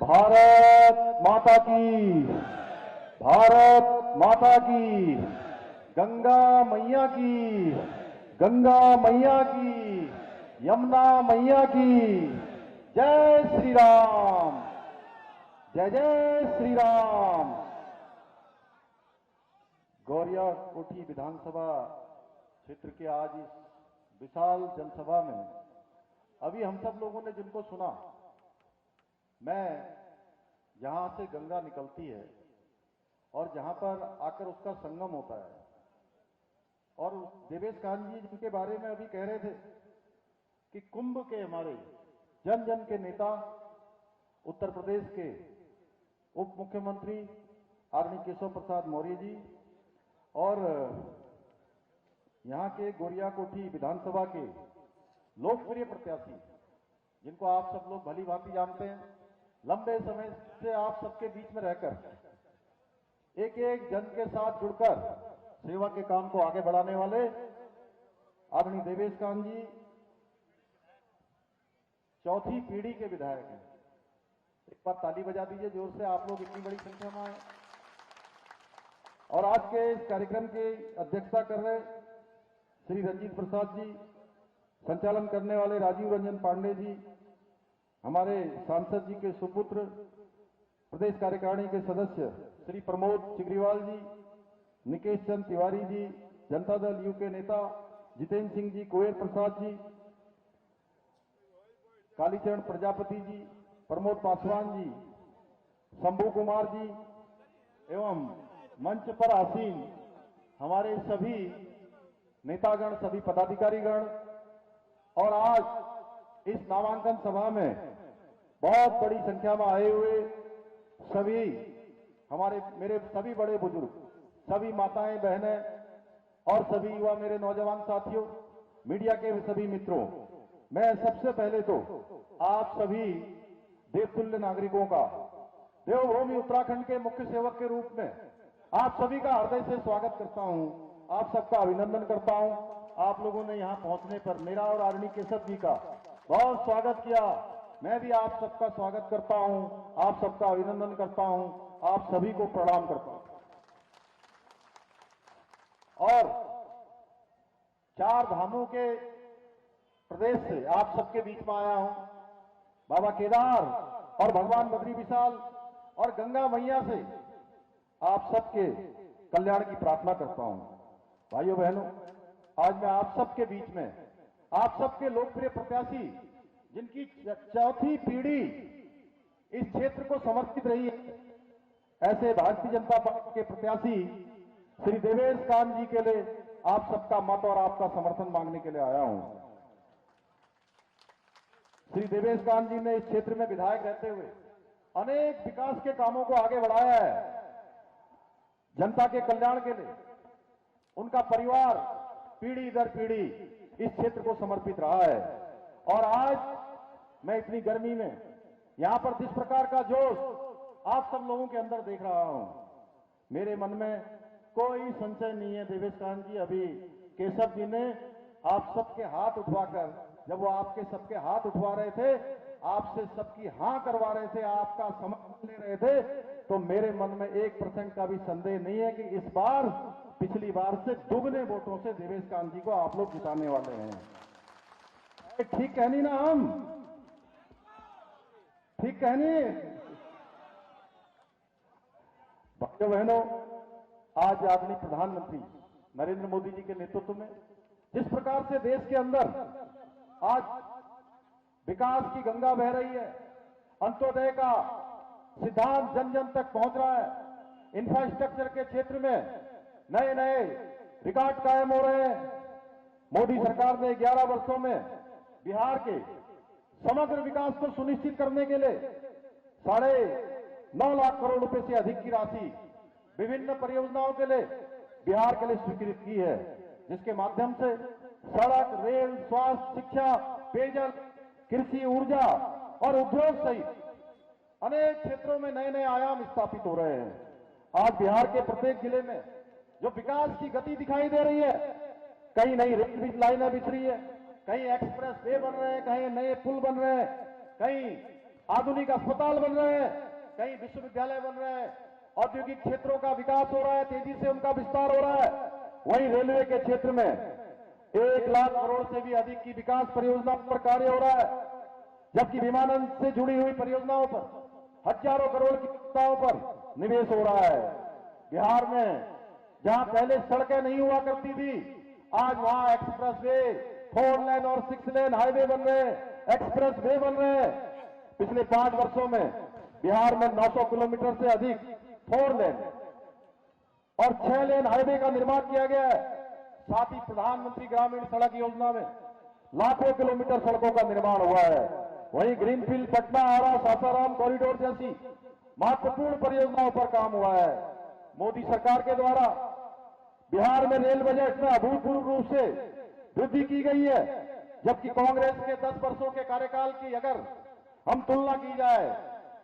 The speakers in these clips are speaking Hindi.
भारत माता की, भारत माता की, गंगा मैया की, गंगा मैया की, यमुना मैया की, जय श्री राम, जय जय श्री राम। गौरिया कोठी विधानसभा क्षेत्र के आज इस विशाल जनसभा में अभी हम सब लोगों ने जिनको सुना, मैं जहां से गंगा निकलती है और जहां पर आकर उसका संगम होता है, और देवेश कांत जी जिनके बारे में अभी कह रहे थे कि कुंभ के हमारे जन जन के नेता, उत्तर प्रदेश के उप मुख्यमंत्री आदरणीय केशव प्रसाद मौर्य जी और यहां के गोरिया कोठी विधानसभा के लोकप्रिय प्रत्याशी जिनको आप सब लोग भली भांति जानते हैं, लंबे समय से आप सबके बीच में रहकर एक एक जन के साथ जुड़कर सेवा के काम को आगे बढ़ाने वाले आदरणीय देवेश कांत जी चौथी पीढ़ी के विधायक हैं। एक बार ताली बजा दीजिए जोर से, आप लोग इतनी बड़ी संख्या में आए। और आज के इस कार्यक्रम की अध्यक्षता कर रहे श्री रंजीत प्रसाद जी, संचालन करने वाले राजीव रंजन पांडे जी, हमारे सांसद जी के सुपुत्र प्रदेश कार्यकारिणी के सदस्य श्री प्रमोद चिग्रीवाल जी, निकेश चंद तिवारी जी, जनता दल यू के नेता जितेंद्र सिंह जी, कुबेर प्रसाद जी, कालीचरण प्रजापति जी, प्रमोद पासवान जी, शंभू कुमार जी एवं मंच पर आसीन हमारे सभी नेतागण, सभी पदाधिकारीगण, और आज इस नामांकन सभा में बहुत बड़ी संख्या में आए हुए सभी हमारे मेरे सभी बड़े बुजुर्ग, सभी माताएं बहनें और सभी युवा मेरे नौजवान साथियों, मीडिया के सभी मित्रों, मैं सबसे पहले तो आप सभी देवतुल्य नागरिकों का देवभूमि उत्तराखंड के मुख्य सेवक के रूप में आप सभी का हृदय से स्वागत करता हूं, आप सबका अभिनंदन करता हूं। आप लोगों ने यहां पहुंचने पर मेरा और आदरणीय केशव जी का बहुत स्वागत किया। मैं भी आप सबका स्वागत करता हूं, आप सबका अभिनंदन करता हूं, आप सभी को प्रणाम करता हूं। और चार धामों के प्रदेश से आप सबके बीच में आया हूं। बाबा केदार और भगवान बद्री विशाल और गंगा मैया से आप सबके कल्याण की प्रार्थना करता हूं। भाइयों बहनों, आज मैं आप सबके बीच में आप सबके लोकप्रिय प्रत्याशी जिनकी चौथी पीढ़ी इस क्षेत्र को समर्पित रही है, ऐसे भारतीय जनता पार्टी के प्रत्याशी श्री देवेश कांत जी के लिए आप सबका मत और आपका समर्थन मांगने के लिए आया हूं। श्री देवेश कांत जी ने इस क्षेत्र में विधायक रहते हुए अनेक विकास के कामों को आगे बढ़ाया है। जनता के कल्याण के लिए उनका परिवार पीढ़ी दर पीढ़ी इस क्षेत्र को समर्पित रहा है। और आज मैं इतनी गर्मी में यहां पर जिस प्रकार का जोश आप सब लोगों के अंदर देख रहा हूं, मेरे मन में कोई संशय नहीं है देवेश कांत जी, अभी केशव जी ने आप सबके हाथ उठवाकर, जब वो आपके सबके हाथ उठवा रहे थे, आपसे सबकी हां करवा रहे थे, आपका समर्थन ले रहे थे, तो मेरे मन में 1% का भी संदेह नहीं है कि इस बार पिछली बार से दुगने वोटों से देवेश कांत जी को आप लोग जिताने वाले हैं। ठीक कहनी ना, हम ठीक कहनी। भाइयों बहनों, आज आदरणीय प्रधानमंत्री नरेंद्र मोदी जी के नेतृत्व में जिस प्रकार से देश के अंदर आज विकास की गंगा बह रही है, अंत्योदय का सिद्धांत जन जन तक पहुंच रहा है, इंफ्रास्ट्रक्चर के क्षेत्र में नए नए रिकॉर्ड कायम हो रहे हैं। मोदी सरकार ने 11 वर्षों में बिहार के समग्र विकास को सुनिश्चित करने के लिए 9.5 लाख करोड़ रुपए से अधिक की राशि विभिन्न परियोजनाओं के लिए बिहार के लिए स्वीकृत की है, जिसके माध्यम से सड़क, रेल, स्वास्थ्य, शिक्षा, पेयजल, कृषि, ऊर्जा और उद्योग सहित अनेक क्षेत्रों में नए नए आयाम स्थापित हो रहे हैं। आज बिहार के प्रत्येक जिले में जो विकास की गति दिखाई दे रही है, कहीं नई रेल लाइनें बिछ रही है, कहीं एक्सप्रेस वे बन रहे हैं, कहीं नए पुल बन रहे हैं, कहीं आधुनिक अस्पताल बन रहे हैं, कहीं विश्वविद्यालय बन रहे हैं, औद्योगिक क्षेत्रों का विकास हो रहा है, तेजी से उनका विस्तार हो रहा है। वहीं रेलवे के क्षेत्र में 1 लाख करोड़ से भी अधिक की विकास परियोजनाओं पर कार्य हो रहा है, जबकि विमानन से जुड़ी हुई परियोजनाओं पर हजारों करोड़ की परियोजनाओं पर निवेश हो रहा है। बिहार में जहां पहले सड़कें नहीं हुआ करती थी, आज वहां एक्सप्रेस वे, 4 लेन और 6 लेन हाईवे बन रहे हैं, एक्सप्रेस वे बन रहे हैं। पिछले 5 वर्षों में बिहार में 900 किलोमीटर से अधिक 4 लेन और 6 लेन हाईवे का निर्माण किया गया है। साथ ही प्रधानमंत्री ग्रामीण सड़क योजना में लाखों किलोमीटर सड़कों का निर्माण हुआ है। वहीं ग्रीनफील्ड पटना आरा सासाराम कॉरिडोर जैसी महत्वपूर्ण परियोजनाओं पर काम हुआ है। मोदी सरकार के द्वारा बिहार में रेल बजट में अभूतपूर्व रूप से वृद्धि की गई है, जबकि कांग्रेस के 10 वर्षों के कार्यकाल की अगर हम तुलना की जाए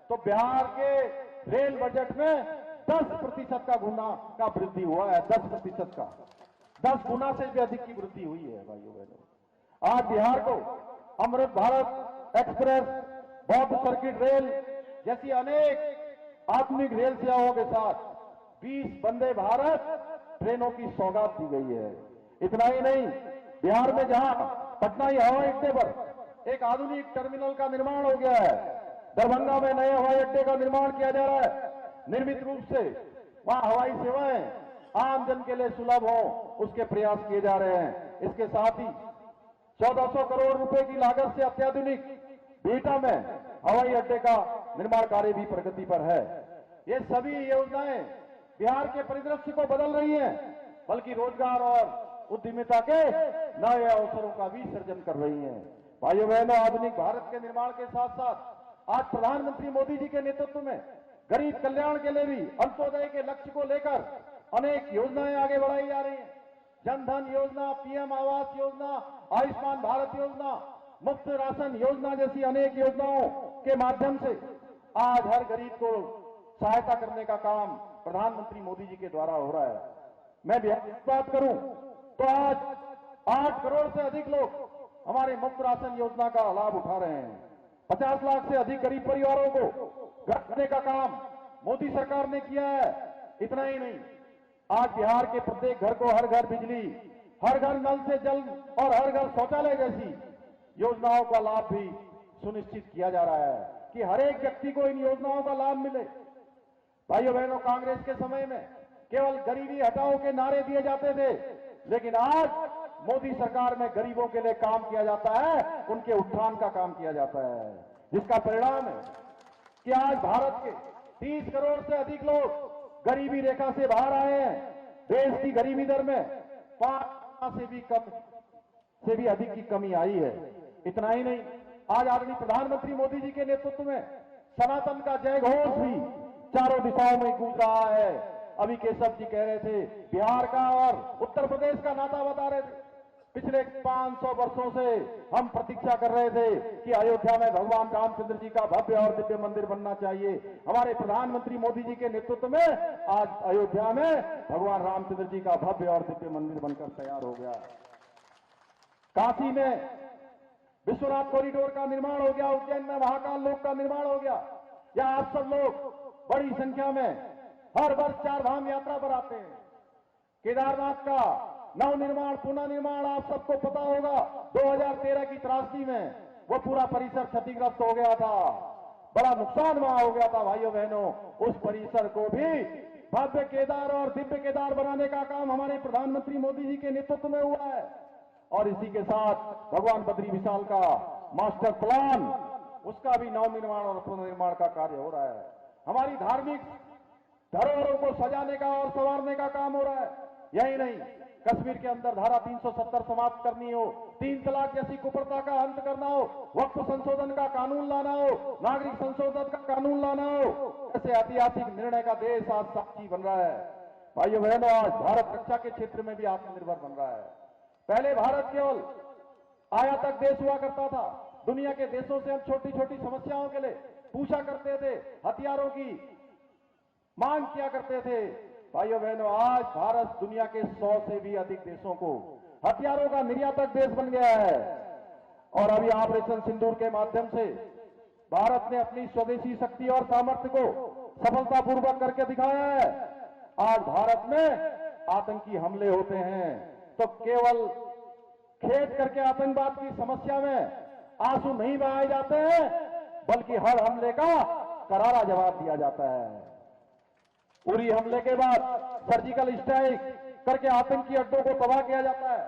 तो बिहार के रेल बजट में 10% का गुना का वृद्धि हुआ है। 10% का 10 गुना से भी अधिक की वृद्धि हुई है भाइयों बहनों। आज बिहार को अमृत भारत एक्सप्रेस, बौद्ध सर्किट रेल जैसी अनेक आधुनिक रेल सेवाओं के साथ 20 वंदे भारत ट्रेनों की सौगात दी गई है। इतना ही नहीं, बिहार में जहां पटना हवाई अड्डे पर एक आधुनिक टर्मिनल का निर्माण हो गया है, दरभंगा में नए हवाई अड्डे का निर्माण किया जा रहा है। निर्मित रूप से वहां हवाई सेवाएं आम जन के लिए सुलभ हो, उसके प्रयास किए जा रहे हैं। इसके साथ ही 1400 करोड़ रुपए की लागत से अत्याधुनिक बिहटा में हवाई अड्डे का निर्माण कार्य भी प्रगति पर है। ये सभी योजनाएं बिहार के परिदृश्य को बदल रही हैं, बल्कि रोजगार और उद्यमिता के नए अवसरों का भी सृजन कर रही हैं। भाइयों बहनों, आधुनिक भारत के निर्माण के साथ साथ आज प्रधानमंत्री मोदी जी के नेतृत्व में गरीब कल्याण के लिए भी अंत्योदय के लक्ष्य को लेकर अनेक योजनाएं आगे बढ़ाई जा रही हैं। जनधन योजना, पीएम आवास योजना, आयुष्मान भारत योजना, मुफ्त राशन योजना जैसी अनेक योजनाओं के माध्यम से आज हर गरीब को सहायता करने का काम प्रधानमंत्री मोदी जी के द्वारा हो रहा है। मैं बिहार की बात करूं तो आज 8 करोड़ से अधिक लोग हमारे मुफ्त राशन योजना का लाभ उठा रहे हैं। 50 लाख से अधिक गरीब परिवारों को घर देने का काम मोदी सरकार ने किया है। इतना ही नहीं, आज बिहार के प्रत्येक घर को हर घर बिजली, हर घर नल से जल और हर घर शौचालय जैसी योजनाओं का लाभ भी सुनिश्चित किया जा रहा है कि हर एक व्यक्ति को इन योजनाओं का लाभ मिले। भाइयों बहनों, कांग्रेस के समय में केवल गरीबी हटाओ के नारे दिए जाते थे, लेकिन आज मोदी सरकार में गरीबों के लिए काम किया जाता है, उनके उत्थान का काम किया जाता है, जिसका परिणाम है कि आज भारत के 30 करोड़ से अधिक लोग गरीबी रेखा से बाहर आए हैं। देश की गरीबी दर में 5 से भी अधिक की कमी आई है। इतना ही नहीं, आज आदरणीय प्रधानमंत्री मोदी जी के नेतृत्व में सनातन का जय घोष भी चारों दिशाओं में गूंज रहा है। अभी केशव जी कह रहे थे, बिहार का और उत्तर प्रदेश का नाता बता रहे थे। पिछले 500 वर्षों से हम प्रतीक्षा कर रहे थे कि अयोध्या में भगवान रामचंद्र जी का भव्य और दिव्य मंदिर बनना चाहिए। हमारे प्रधानमंत्री मोदी जी के नेतृत्व में आज अयोध्या में भगवान रामचंद्र जी का भव्य और दिव्य मंदिर बनकर तैयार हो गया। काशी में विश्वनाथ कॉरिडोर का निर्माण हो गया, उज्जैन में महाकाल लोक का निर्माण हो गया। या आप सब लोग बड़ी संख्या में हर वर्ष 4 धाम यात्रा पर आते हैं। केदारनाथ का नवनिर्माण, पुनः निर्माण आप सबको पता होगा, 2013 की त्रासदी में वो पूरा परिसर क्षतिग्रस्त हो गया था, बड़ा नुकसान वहां हो गया था। भाइयों बहनों, उस परिसर को भी भव्य केदार और दिव्य केदार बनाने का काम हमारे प्रधानमंत्री मोदी जी के नेतृत्व में हुआ है। और इसी के साथ भगवान बद्री विशाल का मास्टर प्लान, उसका भी नवनिर्माण और पुनर्निर्माण का कार्य हो रहा है। हमारी धार्मिक धरोहरों को सजाने का और संवारने का काम हो रहा है। यही नहीं, कश्मीर के अंदर धारा 370 समाप्त करनी हो, 3 तलाक जैसी कुप्रथा का अंत करना हो, वक्फ संशोधन का कानून लाना हो, नागरिक संशोधन का कानून लाना हो, ऐसे ऐतिहासिक निर्णय का देश आज साक्षी बन रहा है। भाइयों बहनों, आज भारत रक्षा के क्षेत्र में भी आत्मनिर्भर बन रहा है। पहले भारत केवल आयातक देश हुआ करता था। दुनिया के देशों से हम छोटी छोटी समस्याओं के लिए पूछा करते थे, हथियारों की मांग किया करते थे। भाइयों बहनों, आज भारत दुनिया के 100 से भी अधिक देशों को हथियारों का निर्यातक देश बन गया है। और अभी ऑपरेशन सिंदूर के माध्यम से भारत ने अपनी स्वदेशी शक्ति और सामर्थ्य को सफलतापूर्वक करके दिखाया है। आज भारत में आतंकी हमले होते हैं तो केवल खेद करके आतंकवाद की समस्या में आंसू नहीं बहाए जाते हैं, बल्कि हर हमले का करारा जवाब दिया जाता है। उरी हमले के बाद सर्जिकल स्ट्राइक करके आतंकी अड्डों को तबाह किया जाता है।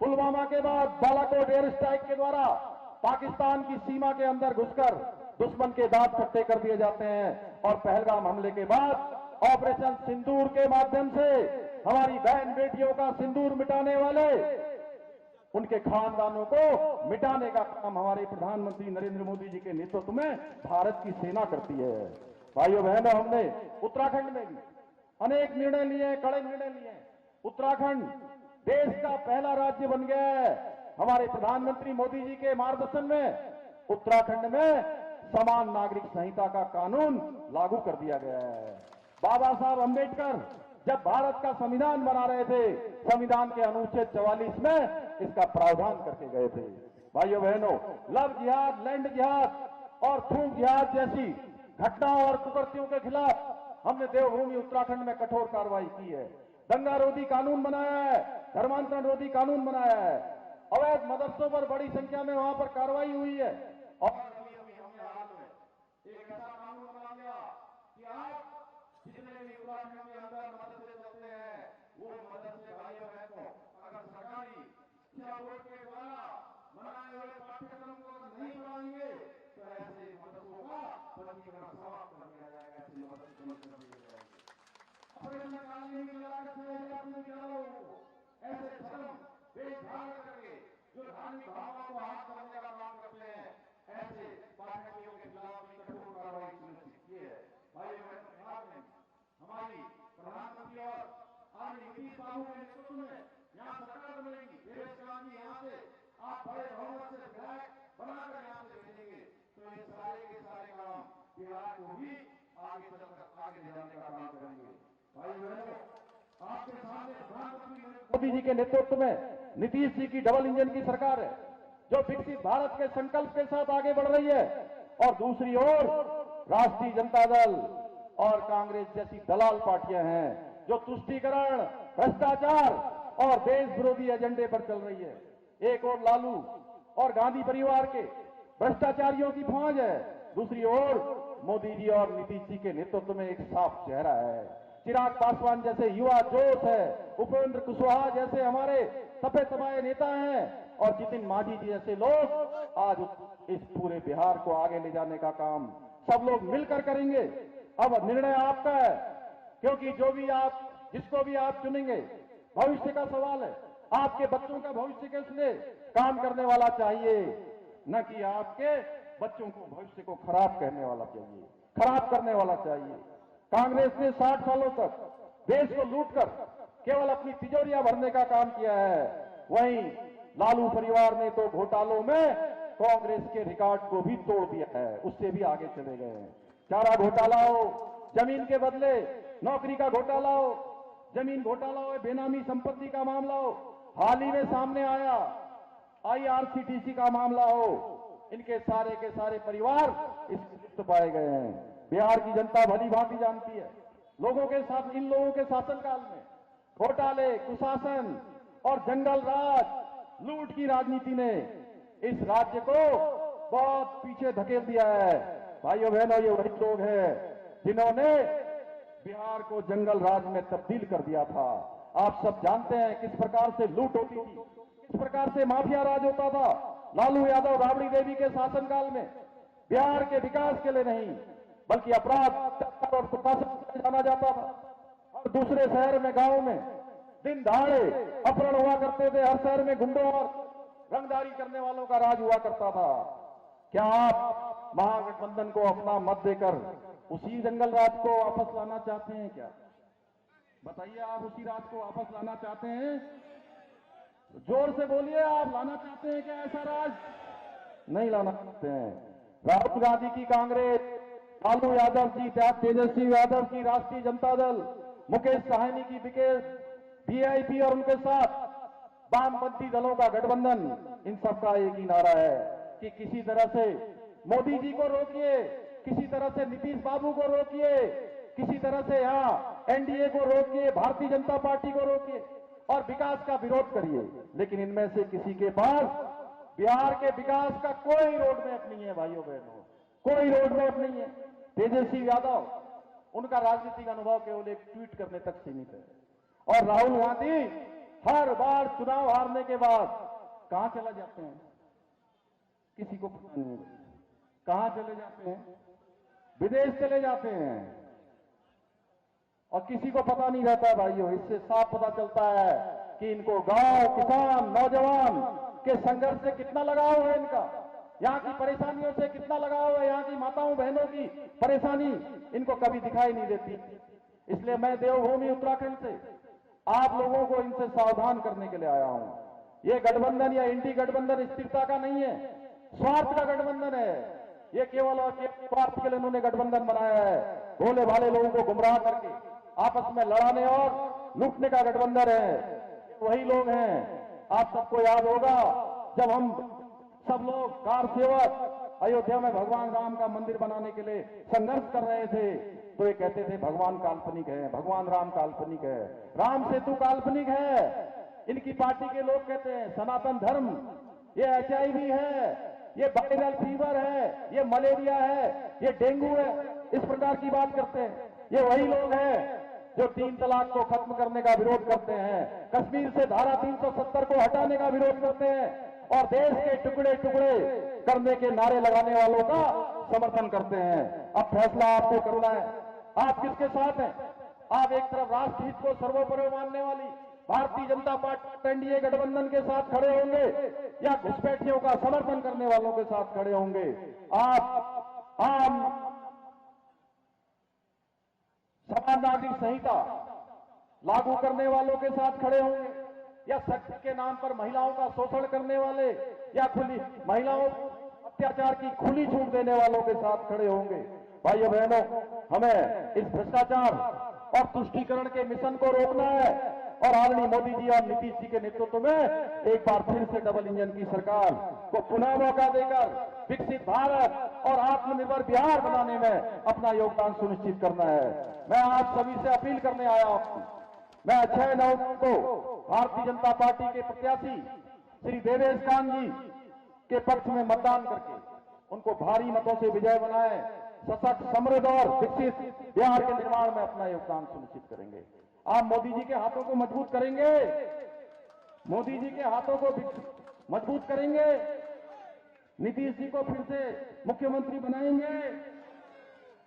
पुलवामा के बाद बालाकोट एयर स्ट्राइक के द्वारा पाकिस्तान की सीमा के अंदर घुसकर दुश्मन के दांत खट्टे कर दिए जाते हैं। और पहलगाम हमले के बाद ऑपरेशन सिंदूर के माध्यम से हमारी बहन बेटियों का सिंदूर मिटाने वाले उनके खानदानों को मिटाने का काम हमारे प्रधानमंत्री नरेंद्र मोदी जी के नेतृत्व में भारत की सेना करती है। भाइयों बहनों, हमने उत्तराखंड में भी अनेक निर्णय लिए, कड़े निर्णय लिए। उत्तराखंड देश का पहला राज्य बन गया है। हमारे प्रधानमंत्री मोदी जी के मार्गदर्शन में उत्तराखंड में समान नागरिक संहिता का कानून लागू कर दिया गया है। बाबा साहब अंबेडकर जब भारत का संविधान बना रहे थे, संविधान के अनुच्छेद 44 में इसका प्रावधान करके गए थे। भाइयों बहनों, लव जिहाद, लैंड जिहाद और थूक जिहाद जैसी घटनाओं और कुकृत्यों के खिलाफ हमने देवभूमि उत्तराखंड में कठोर कार्रवाई की है। दंगा रोधी कानून बनाया है, धर्मांतरण रोधी कानून बनाया है। अवैध मदरसों पर बड़ी संख्या में वहां पर कार्रवाई हुई है। और अभी हमने हाल में एक ऐसा कानून बना दिया कि आप जितने भी उत्तराखंड के अंदर मदरसे चलते हैं, वो मदरसे भाइयों बहनों अगर सरकारी शिक्षा बोर्ड के द्वारा बनाए हुए पाठ्यक्रम को नहीं पढ़ाएंगे तो ऐसे मदरसों का पंजीकरण समाप्त कर दिया जाएगा। ऐसे मदरसे बंद कर दिए जाएंगे। ऑपरेशन कानूनी की लागत से अपने विद्यालयों को ऐसे धर्म भेदभाव करके जो धार्मिक भावनाओं को हाथ करने का काम करते हैं, ऐसे पाठकों के खिलाफ भी कठोर कार्रवाई सुनिश्चित की है। भाई बहनों, हमारी प्रधानमंत्री और आदरणीय नीतीश बाबू के नेतृत्व में यहाँ सरकार बनेगी। देवेश गांधी यहाँ से आप बड़े बहुमत से विधायक बनाकर यहाँ से भेजेंगे तो ये सारे के सारे काम बिहार को भी आगे चलकर आगे ले जाने का काम करेंगे। भाई बहनों, आपके सामने प्रधानमंत्री मोदी जी के नेतृत्व में नीतीश जी की डबल इंजन की सरकार है, जो विकसित भारत के संकल्प के साथ आगे बढ़ रही है। और दूसरी ओर राष्ट्रीय जनता दल और कांग्रेस जैसी दलाल पार्टियां हैं जो तुष्टीकरण, भ्रष्टाचार और देश विरोधी एजेंडे पर चल रही है। एक और लालू और गांधी परिवार के भ्रष्टाचारियों की फौज है, दूसरी ओर मोदी जी और नीतीश जी के नेतृत्व में एक साफ चेहरा है। चिराग पासवान जैसे युवा जोश है, उपेंद्र कुशवाहा जैसे हमारे तपे तबाए नेता हैं और जितिन मांझी जी जैसे लोग आज इस पूरे बिहार को आगे ले जाने का काम सब लोग मिलकर करेंगे। अब निर्णय आपका है, क्योंकि जिसको भी आप चुनेंगे, भविष्य का सवाल है। आपके बच्चों का भविष्य के लिए काम करने वाला चाहिए, न कि आपके बच्चों को भविष्य को खराब करने वाला चाहिए। कांग्रेस ने 60 सालों तक देश को लूटकर केवल अपनी तिजोरियां भरने का काम किया है। वहीं लालू परिवार ने तो घोटालों में कांग्रेस के रिकॉर्ड को भी तोड़ दिया है, उससे भी आगे चले गए हैं। चारा घोटाला हो, जमीन के बदले नौकरी का घोटाला हो, जमीन घोटाला हो, बेनामी संपत्ति का मामला हो, हाल ही में सामने आया IRCTC का मामला हो, इनके सारे के सारे परिवार इसमें पाए गए हैं। बिहार की जनता भली भांति जानती है, इन लोगों के शासनकाल में घोटाले, कुशासन और जंगल राज, लूट की राजनीति ने इस राज्य को बहुत पीछे धकेल दिया है। भाइयों बहनों, ये वही लोग हैं जिन्होंने बिहार को जंगल राज में तब्दील कर दिया था। आप सब जानते हैं किस प्रकार से लूट होती थी, किस प्रकार से माफिया राज होता था। लालू यादव, राबड़ी देवी के शासनकाल में बिहार के विकास के लिए नहीं, बल्कि अपराध और कुशासन जाना जाता था। और दूसरे शहर में, गांव में दिन दहाड़े अपहरण हुआ करते थे। हर शहर में गुंडों और रंगदारी करने वालों का राज हुआ करता था। क्या आप महागठबंधन को अपना मत देकर उसी जंगल राज को वापस लाना चाहते हैं? क्या बताइए, आप उसी राज को वापस लाना चाहते हैं? जोर से बोलिए, आप लाना चाहते हैं क्या ऐसा राज? नहीं लाना चाहते हैं। राहुल गांधी की कांग्रेस, लालू यादव की, तेजस्वी यादव की राष्ट्रीय जनता दल, मुकेश साहनी की VIP और उनके साथ वामपंथी दलों का गठबंधन, इन सबका एक ही नारा है कि किसी तरह से मोदी जी को रोकिए, किसी तरह से नीतीश बाबू को रोकिए, किसी तरह से यहाँ एनडीए को रोकिए, भारतीय जनता पार्टी को रोकिए और विकास का विरोध करिए, लेकिन इनमें से किसी के पास बिहार के विकास का कोई रोड मैप नहीं है भाइयों बहनों, कोई रोड मैप नहीं है। तेजस्वी यादव, उनका राजनीतिक अनुभव केवल एक ट्वीट करने तक सीमित है, और राहुल गांधी हर बार चुनाव हारने के बाद कहां चला जाते हैं किसी को पता नहीं है। कहां चले जाते हैं? विदेश चले जाते हैं, और किसी को पता नहीं रहता है भाइयों। इससे साफ पता चलता है कि इनको गांव, किसान, नौजवान के संघर्ष से कितना लगाव है इनका, यहाँ की परेशानियों से कितना लगाव है, यहाँ की माताओं बहनों की परेशानी इनको कभी दिखाई नहीं देती। इसलिए मैं देवभूमि उत्तराखंड से आप लोगों को इनसे सावधान करने के लिए आया हूं। ये गठबंधन या इंडी गठबंधन स्थिरता का नहीं है, स्वार्थ का गठबंधन है। ये केवल और केवल स्वार्थ के लिए उन्होंने गठबंधन बनाया है, भोले भाले लोगों को गुमराह करके आपस में लड़ाने और लूटने का गठबंधन है। वही लोग हैं, आप सबको याद होगा जब हम सब लोग कार सेवक अयोध्या में भगवान राम का मंदिर बनाने के लिए संघर्ष कर रहे थे, तो ये कहते थे भगवान काल्पनिक है, भगवान राम काल्पनिक है, राम सेतु काल्पनिक है। इनकी पार्टी के लोग कहते हैं सनातन धर्म ये HIV है, ये वायरल फीवर है, ये मलेरिया है, ये डेंगू है, इस प्रकार की बात करते हैं। ये वही लोग हैं जो 3 तलाक को खत्म करने का विरोध करते हैं, कश्मीर से धारा 370 को हटाने का विरोध करते हैं, और देश के टुकड़े टुकड़े करने के नारे लगाने वालों का समर्थन करते हैं। अब फैसला आपको करना है, आप किसके साथ हैं? आप एक तरफ राष्ट्रहित को सर्वोपरि मानने वाली भारतीय जनता पार्टी एनडीए गठबंधन के साथ खड़े होंगे, या घुसपैठियों का समर्थन करने वालों के साथ खड़े होंगे? आप आम समान नागरिक संहिता लागू करने वालों के साथ खड़े होंगे, या शक्ति के नाम पर महिलाओं का शोषण करने वाले, या खुली महिलाओं अत्याचार की खुली छूट देने वालों के साथ खड़े होंगे? भाइयों बहनों, हमें इस भ्रष्टाचार और तुष्टीकरण के मिशन को रोकना है, और आदरणीय मोदी जी और नीतीश जी के नेतृत्व में एक बार फिर से डबल इंजन की सरकार को पुनः मौका देकर विकसित भारत और आत्मनिर्भर बिहार बनाने में अपना योगदान सुनिश्चित करना है। मैं आप सभी से अपील करने आया हूं। मैं 6 नवंबर को भारतीय जनता पार्टी के प्रत्याशी श्री देवेश कांत जी के पक्ष में मतदान करके उनको भारी मतों से विजय बनाए, सशक्त, समृद्ध और विकसित बिहार के निर्माण में अपना योगदान सुनिश्चित करेंगे। आप मोदी जी के हाथों को मजबूत करेंगे, मोदी जी के हाथों को मजबूत करेंगे, नीतीश जी को फिर से मुख्यमंत्री बनाएंगे,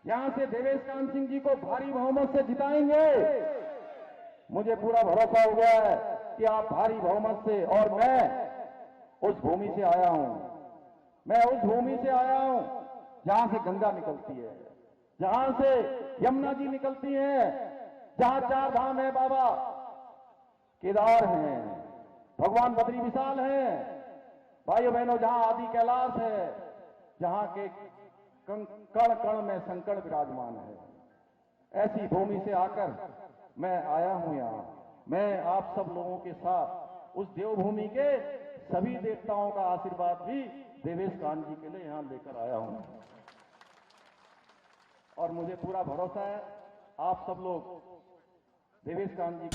यहां से देवेश कांत सिंह जी को भारी बहुमत से जिताएंगे। मुझे पूरा भरोसा हो गया है कि आप भारी बहुमत से, और मैं उस भूमि से आया हूं, मैं उस भूमि से आया हूं जहां से गंगा निकलती है, जहां से यमुना जी निकलती है, जहां 4 धाम है, बाबा केदार हैं, भगवान बद्री विशाल हैं, भाइयों बहनों, जहां आदि कैलाश है, जहां के कण कण में शंकर विराजमान है। ऐसी भूमि से आकर मैं आया हूं यहां। मैं आप सब लोगों के साथ उस देवभूमि के सभी देवताओं का आशीर्वाद भी देवेश कांत जी के लिए यहां लेकर आया हूं, और मुझे पूरा भरोसा है आप सब लोग देवेश कांत जी